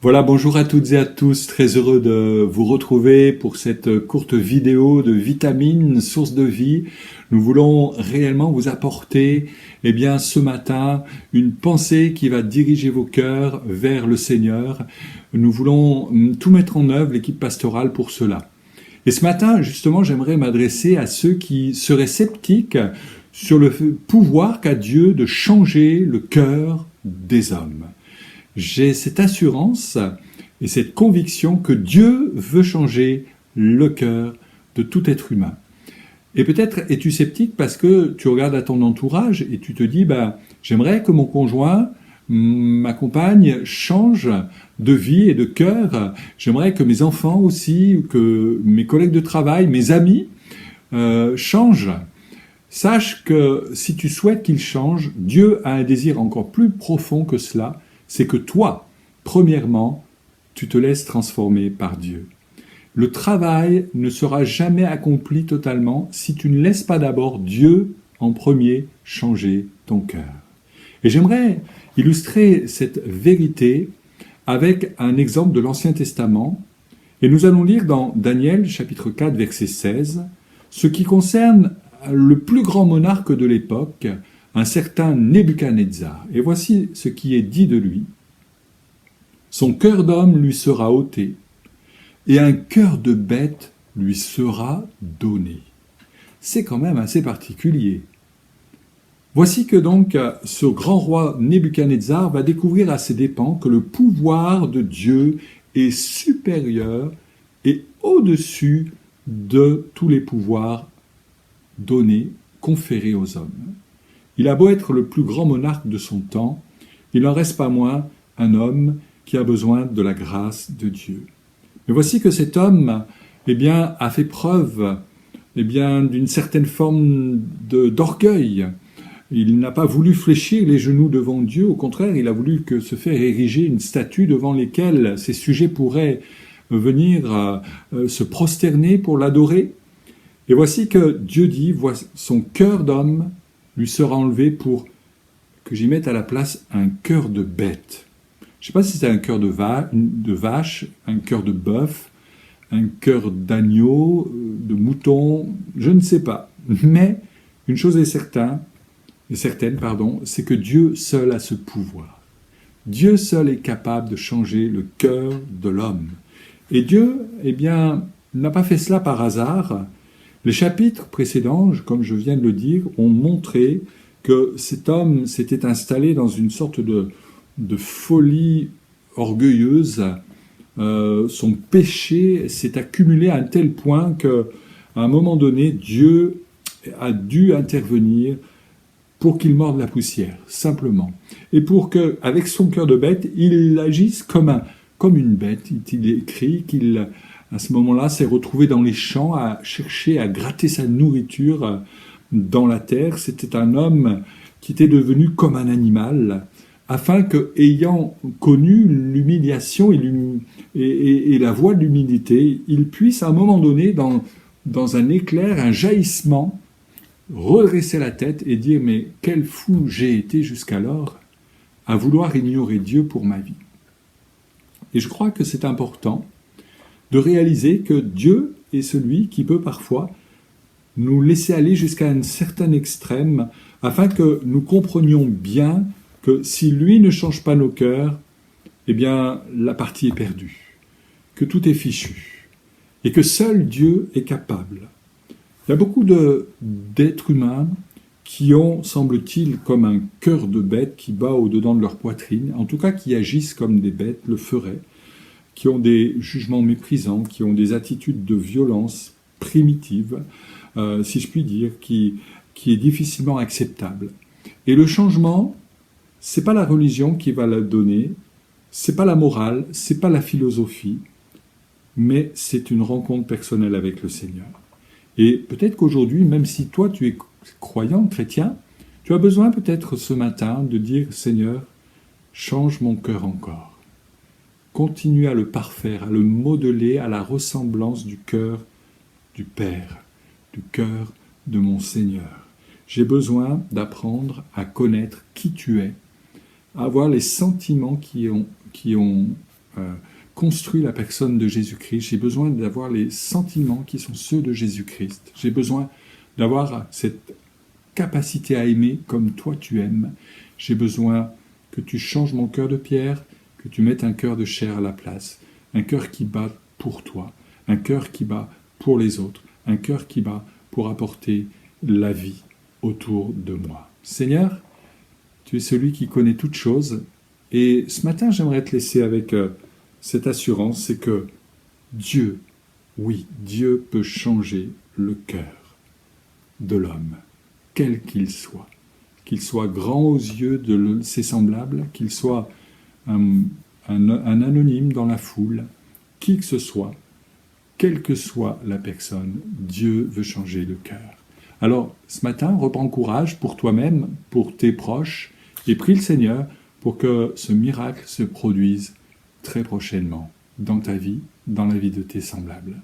Voilà, bonjour à toutes et à tous, très heureux de vous retrouver pour cette courte vidéo de vitamines, source de vie. Nous voulons réellement vous apporter, ce matin, une pensée qui va diriger vos cœurs vers le Seigneur. Nous voulons tout mettre en œuvre, l'équipe pastorale, pour cela. Et ce matin, justement, j'aimerais m'adresser à ceux qui seraient sceptiques sur le pouvoir qu'a Dieu de changer le cœur des hommes. J'ai cette assurance et cette conviction que Dieu veut changer le cœur de tout être humain. Et peut-être es-tu sceptique parce que tu regardes à ton entourage et tu te dis, j'aimerais que mon conjoint, ma compagne, change de vie et de cœur. J'aimerais que mes enfants aussi, que mes collègues de travail, mes amis changent. Sache que si tu souhaites qu'ils changent, Dieu a un désir encore plus profond que cela, c'est que toi, premièrement, tu te laisses transformer par Dieu. Le travail ne sera jamais accompli totalement si tu ne laisses pas d'abord Dieu en premier changer ton cœur. Et j'aimerais illustrer cette vérité avec un exemple de l'Ancien Testament. Et nous allons lire dans Daniel, chapitre 4, verset 16, ce qui concerne le plus grand monarque de l'époque, un certain Nebuchadnezzar. Et voici ce qui est dit de lui. Son cœur d'homme lui sera ôté, et un cœur de bête lui sera donné. C'est quand même assez particulier. Voici que donc ce grand roi Nebuchadnezzar va découvrir à ses dépens que le pouvoir de Dieu est supérieur et au-dessus de tous les pouvoirs donnés, conférés aux hommes. Il a beau être le plus grand monarque de son temps, il n'en reste pas moins un homme qui a besoin de la grâce de Dieu. Mais voici que cet homme a fait preuve d'une certaine forme d'orgueil. Il n'a pas voulu fléchir les genoux devant Dieu, au contraire, il a voulu se faire ériger une statue devant laquelle ses sujets pourraient venir se prosterner pour l'adorer. Et voici que Dieu dit, son cœur d'homme lui sera enlevé pour que j'y mette à la place un cœur de bête. Je ne sais pas si c'est un cœur de vache, un cœur de bœuf, un cœur d'agneau, de mouton, je ne sais pas. Mais une chose est certaine, c'est que Dieu seul a ce pouvoir. Dieu seul est capable de changer le cœur de l'homme. Et Dieu, n'a pas fait cela par hasard. Les chapitres précédents, comme je viens de le dire, ont montré que cet homme s'était installé dans une sorte de folie orgueilleuse. Son péché s'est accumulé à un tel point qu'à un moment donné, Dieu a dû intervenir pour qu'il morde la poussière, simplement. Et pour qu'avec son cœur de bête, il agisse comme une bête. Il est écrit qu'il, à ce moment-là, s'est retrouvé dans les champs à chercher à gratter sa nourriture dans la terre. C'était un homme qui était devenu comme un animal, afin que, ayant connu l'humiliation et la voie de l'humilité, il puisse à un moment donné, dans un éclair, un jaillissement, redresser la tête et dire « Mais quel fou j'ai été jusqu'alors à vouloir ignorer Dieu pour ma vie ». Et je crois que c'est important de réaliser que Dieu est celui qui peut parfois nous laisser aller jusqu'à un certain extrême afin que nous comprenions bien que si lui ne change pas nos cœurs, la partie est perdue, que tout est fichu et que seul Dieu est capable. Il y a beaucoup d'êtres humains qui ont, semble-t-il, comme un cœur de bête qui bat au-dedans de leur poitrine, en tout cas qui agissent comme des bêtes le feraient, qui ont des jugements méprisants, qui ont des attitudes de violence primitive, si je puis dire, qui est difficilement acceptable. Et le changement, c'est pas la religion qui va le donner, c'est pas la morale, c'est pas la philosophie, mais c'est une rencontre personnelle avec le Seigneur. Et peut-être qu'aujourd'hui, même si toi tu es croyant, chrétien, tu as besoin peut-être ce matin de dire « Seigneur, change mon cœur encore ». Continue à le parfaire, à le modeler à la ressemblance du cœur du Père, du cœur de mon Seigneur. J'ai besoin d'apprendre à connaître qui tu es, à avoir les sentiments qui ont construit la personne de Jésus-Christ. J'ai besoin d'avoir les sentiments qui sont ceux de Jésus-Christ. J'ai besoin d'avoir cette capacité à aimer comme toi tu aimes. J'ai besoin que tu changes mon cœur de pierre, que tu mettes un cœur de chair à la place, un cœur qui bat pour toi, un cœur qui bat pour les autres, un cœur qui bat pour apporter la vie autour de moi. Seigneur, tu es celui qui connaît toutes choses, et ce matin j'aimerais te laisser avec cette assurance, c'est que Dieu, oui, Dieu peut changer le cœur de l'homme, quel qu'il soit grand aux yeux de ses semblables, qu'il soit un anonyme dans la foule, qui que ce soit, quelle que soit la personne, Dieu veut changer le cœur. Alors, ce matin, reprends courage pour toi-même, pour tes proches, et prie le Seigneur pour que ce miracle se produise très prochainement dans ta vie, dans la vie de tes semblables.